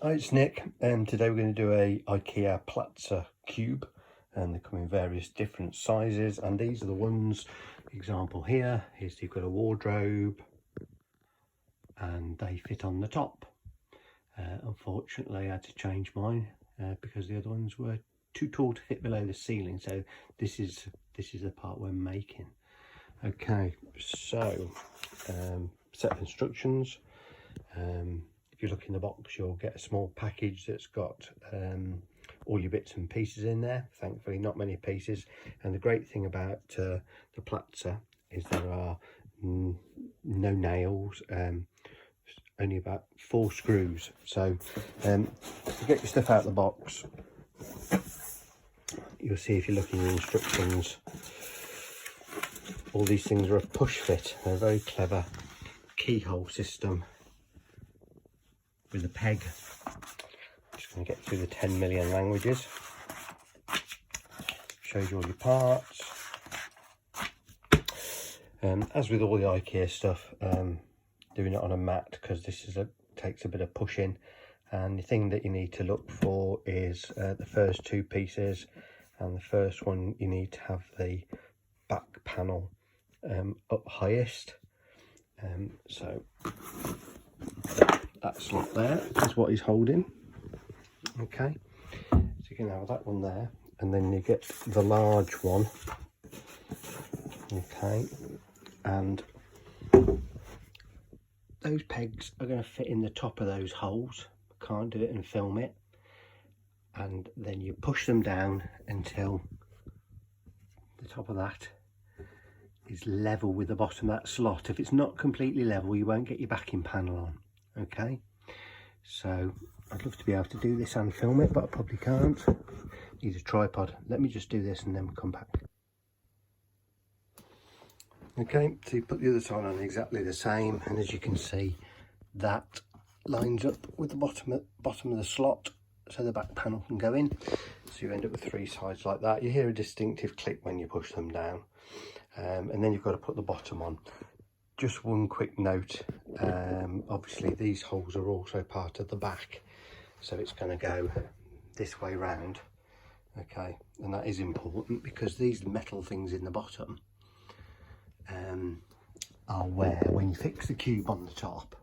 Hi, it's Nick, and today we're going to do a IKEA Platsa cube, and they come in various different sizes, and these are the ones. Example here is you've got a wardrobe and they fit on the top. Unfortunately I had to change mine because the other ones were too tall to fit below the ceiling, so this is the part we're making. Okay, so set of instructions. If you look in the box, you'll get a small package that's got all your bits and pieces in there. Thankfully, not many pieces. And the great thing about the Platsa is there are no nails, only about 4 screws. So to get your stuff out of the box, you'll see if you look in your instructions, all these things are a push fit. They're a very clever keyhole system with a peg. Just going to get through the 10 million languages. Shows you all your parts. As with all the IKEA stuff, doing it on a mat, because this takes a bit of pushing. And the thing that you need to look for is the first 2 pieces, and the first one you need to have the back panel up highest. So that slot there is what he's holding. Okay, so you can have that one there, and then you get the large one. Okay, and those pegs are going to fit in the top of those holes. Can't do it and film it. And then you push them down until the top of that is level with the bottom of that slot. If it's not completely level, you won't get your backing panel on. Okay, so I'd love to be able to do this and film it, but I probably can't. Need a tripod. Let me just do this and then come back. Okay, so you put the other side on exactly the same, and as you can see, that lines up with the bottom of the slot, so the back panel can go in. So you end up with 3 sides like that. You hear a distinctive click when you push them down, and then you've got to put the bottom on. Just one quick note, obviously these holes are also part of the back, so it's going to go this way round. Okay, and that is important because these metal things in the bottom are where, when you fix the cube on the top,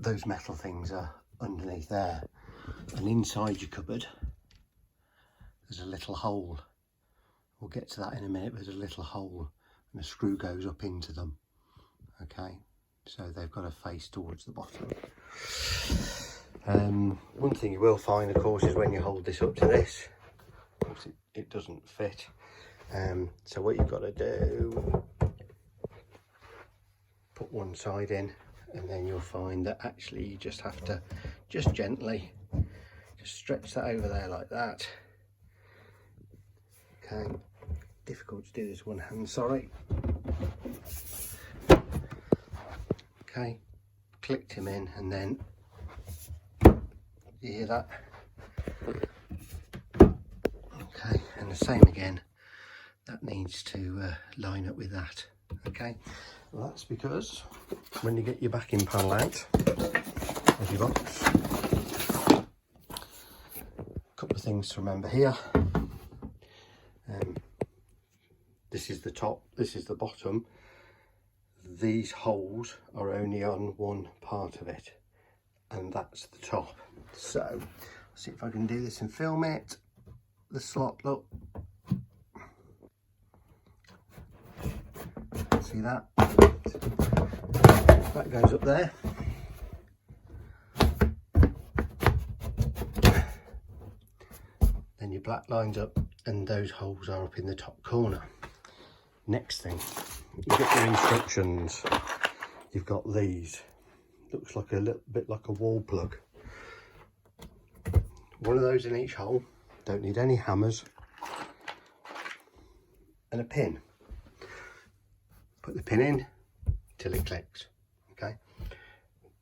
those metal things are underneath there, and inside your cupboard there's a little hole. We'll get to that in a minute. There's a little hole and a screw goes up into them. Okay, so they've got to face towards the bottom. One thing you will find, of course, is when you hold this up to this, it doesn't fit. So what you've got to do, put one side in, and then you'll find that actually you just have to just gently just stretch that over there like that. Okay, difficult to do this one hand, sorry. Okay, clicked him in, and then you hear that. Okay, and the same again, that needs to line up with that. Okay, well, that's because when you get your backing panel out of your box, a couple of things to remember here. This is the top, this is the bottom. These holes are only on one part of it, and that's the top. So let's see if I can do this and film it. The slot, look, see that? That goes up there. Then your black lines up, and those holes are up in the top corner. Next thing, you get your instructions. You've got these. Looks like a little bit like a wall plug. One of those in each hole. Don't need any hammers. And a pin. Put the pin in till it clicks. Okay.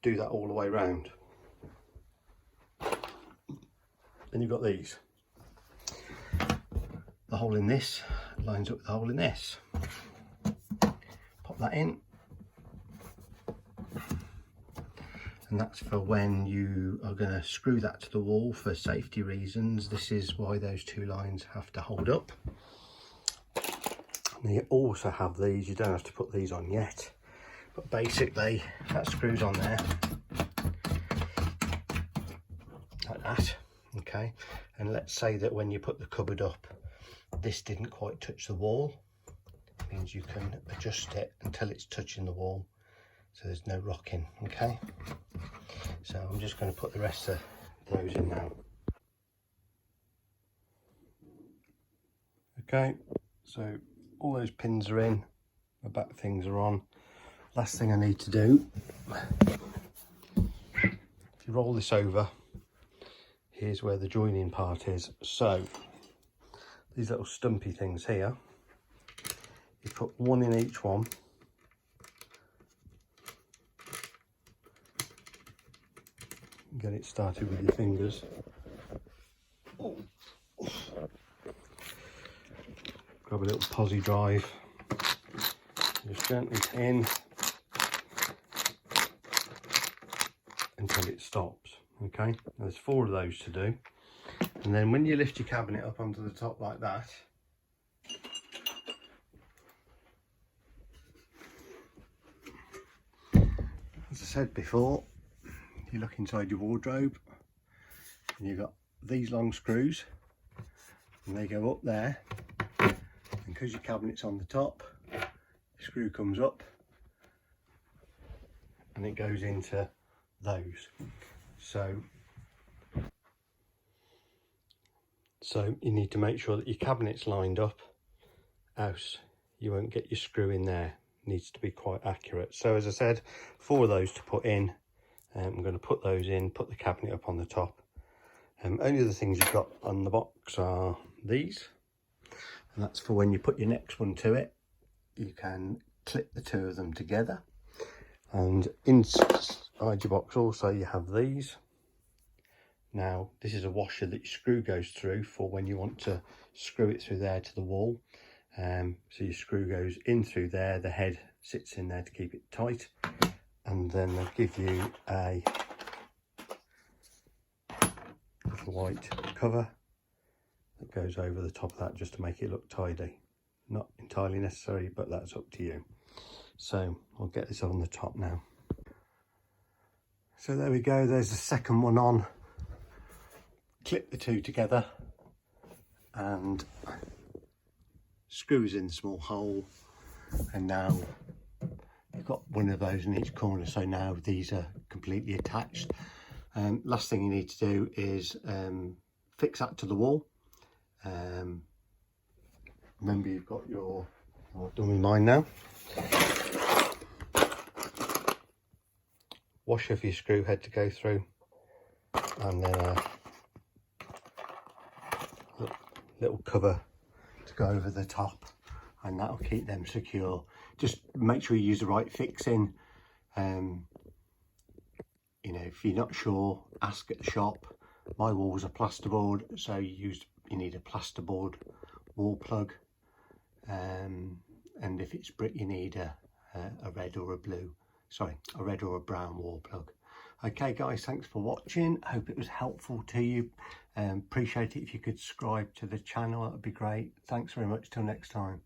Do that all the way round. Then you've got these. The hole in this lines up with the hole in this. Pop that in. and that's for when you are going to screw that to the wall for safety reasons. This is why those two lines have to hold up. And you also have these, you don't have to put these on yet, but basically that screws on there like that, okay? And let's say that when you put the cupboard up, this didn't quite touch the wall. It means you can adjust it until it's touching the wall, so there's no rocking, okay? So I'm just going to put the rest of those in now. Okay, so all those pins are in, the back things are on. Last thing I need to do, if you roll this over, here's where the joining part is. So these little stumpy things here, you put one in each one. Get it started with your fingers. Grab a little posi drive, just gently in until it stops. Okay, there's 4 of those to do, and then when you lift your cabinet up onto the top like that, as I said before, you look inside your wardrobe and you've got these long screws and they go up there, and because your cabinet's on the top, the screw comes up and it goes into those. So you need to make sure that your cabinet's lined up, else you won't get your screw in there. It needs to be quite accurate. So as I said, 4 of those to put in. I'm going to put those in, put the cabinet up on the top. Only other things you've got on the box are these, and that's for when you put your next one to it, you can clip the 2 of them together. And inside your box also you have these. Now this is a washer that your screw goes through for when you want to screw it through there to the wall. So your screw goes in through there, the head sits in there to keep it tight, and then they'll give you a little white cover that goes over the top of that just to make it look tidy. Not entirely necessary, but that's up to you. So I'll get this on the top now. So there we go, there's the second one on. Clip the 2 together and screws in the small hole, and now you've got one of those in each corner, so now these are completely attached. Last thing you need to do is fix that to the wall. Remember, you've got your, I've done with mine now. Washer for your screw head to go through, and then a little cover to go over the top, and that'll keep them secure. Just make sure you use the right fixing. You know, if you're not sure, ask at the shop. My walls are plasterboard, so you need a plasterboard wall plug, and if it's brick you need a red or a red or a brown wall plug. Okay guys, thanks for watching. I hope it was helpful to you. Appreciate it if you could subscribe to the channel, that would be great. Thanks very much, till next time.